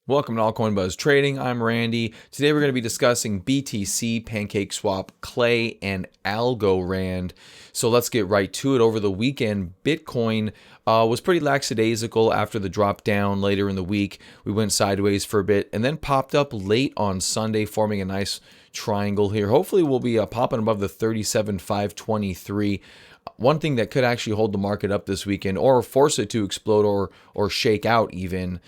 Welcome to Altcoin Buzz Trading. I'm Randy. Today we're going to be discussing BTC, Pancakeswap, Clay, and Algorand. So let's get right to it. Over the weekend, Bitcoin was pretty lackadaisical after the drop down later in the week. We went sideways for a bit and then popped up late on Sunday, forming a nice triangle here. Hopefully we'll be popping above the 37,523. One thing that could actually hold the market up this weekend or force it to explode or shake out even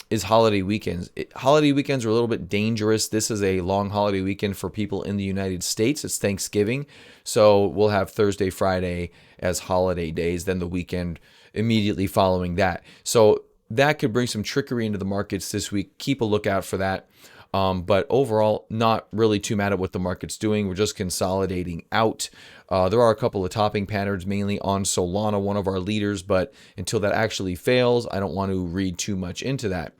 is holiday weekends. Holiday weekends are a little bit dangerous. This is a long holiday weekend for people in the United States. It's Thanksgiving. So we'll have Thursday, Friday as holiday days, then the weekend immediately following that. So that could bring some trickery into the markets this week. Keep a lookout for that. But overall, not really too mad at what the market's doing. We're just consolidating out. There are a couple of topping patterns, mainly on Solana, one of our leaders, but until that actually fails, I don't want to read too much into that.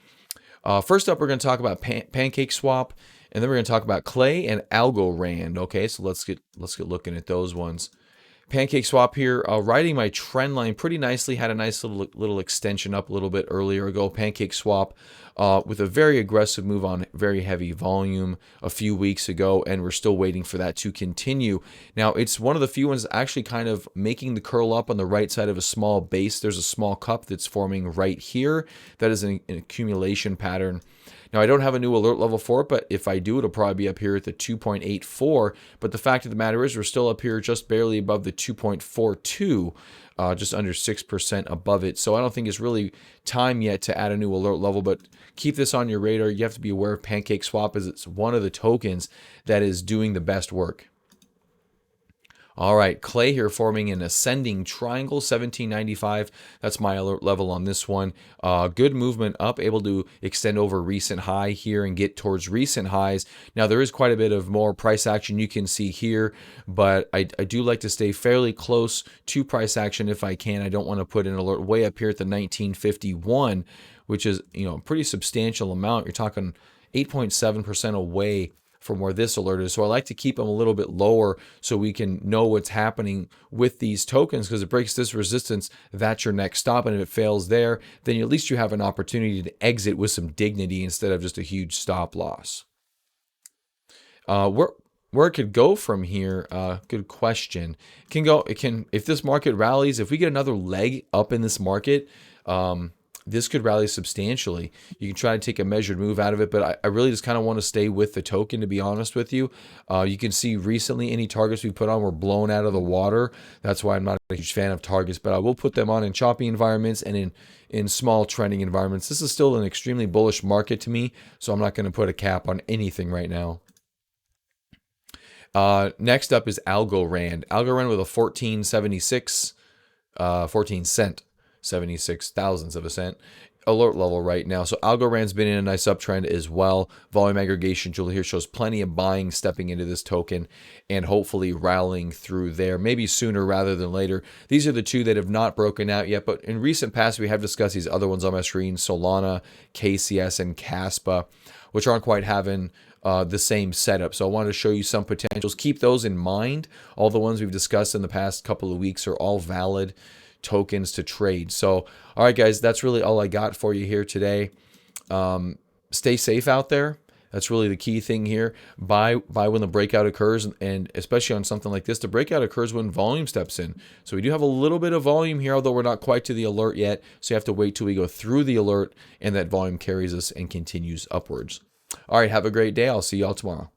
First up, we're going to talk about Pancakeswap, and then we're going to talk about Clay and Algorand. Okay, so let's get looking at those ones. Pancakeswap here, riding my trend line pretty nicely. Had a nice little extension up a little bit earlier ago. Pancakeswap with a very aggressive move on very heavy volume a few weeks ago, and we're still waiting for that to continue. Now, it's one of the few ones actually kind of making the curl up on the right side of a small base. There's a small cup that's forming right here. That is an accumulation pattern. Now, I don't have a new alert level for it, but if I do, it'll probably be up here at the 2.84. But the fact of the matter is we're still up here just barely above the 2.42, just under 6% above it. So I don't think it's really time yet to add a new alert level, but keep this on your radar. You have to be aware of Pancakeswap as it's one of the tokens that is doing the best work. All right, Clay here forming an ascending triangle, 1795. That's my alert level on this one. Good movement up, able to extend over recent high here and get towards recent highs. Now, there is quite a bit of more price action you can see here, but I do like to stay fairly close to price action if I can. I don't want to put an alert way up here at the 1951, which is, a pretty substantial amount. You're talking 8.7% away from where this alert is. So I like to keep them a little bit lower so we can know what's happening with these tokens, because it breaks this resistance. That's your next stop. And if it fails there, then at least you have an opportunity to exit with some dignity instead of just a huge stop loss. Where it could go from here, good question. If this market rallies, if we get another leg up in this market, this could rally substantially. You can try to take a measured move out of it, but I really just kind of want to stay with the token, to be honest with you. You can see recently any targets we put on were blown out of the water. That's why I'm not a huge fan of targets, but I will put them on in choppy environments and in small trending environments. This is still an extremely bullish market to me, so I'm not going to put a cap on anything right now. Next up is Algorand. Algorand with a 1476, 14 cent. 76 thousandths of a cent alert level right now. So Algorand's been in a nice uptrend as well. Volume aggregation tool here shows plenty of buying stepping into this token and hopefully rallying through there, maybe sooner rather than later. These are the two that have not broken out yet, but in recent past we have discussed these other ones on my screen: Solana, KCS, and Kaspa, which aren't quite having the same setup. So I wanted to show you some potentials. Keep those in mind. All the ones we've discussed in the past couple of weeks are all valid tokens to trade. So, all right, guys, that's really all I got for you here today. Stay safe out there. That's really the key thing here. Buy when the breakout occurs, and especially on something like this, the breakout occurs when volume steps in. So we do have a little bit of volume here, although we're not quite to the alert yet. So you have to wait till we go through the alert and that volume carries us and continues upwards. All right, have a great day. I'll see y'all tomorrow.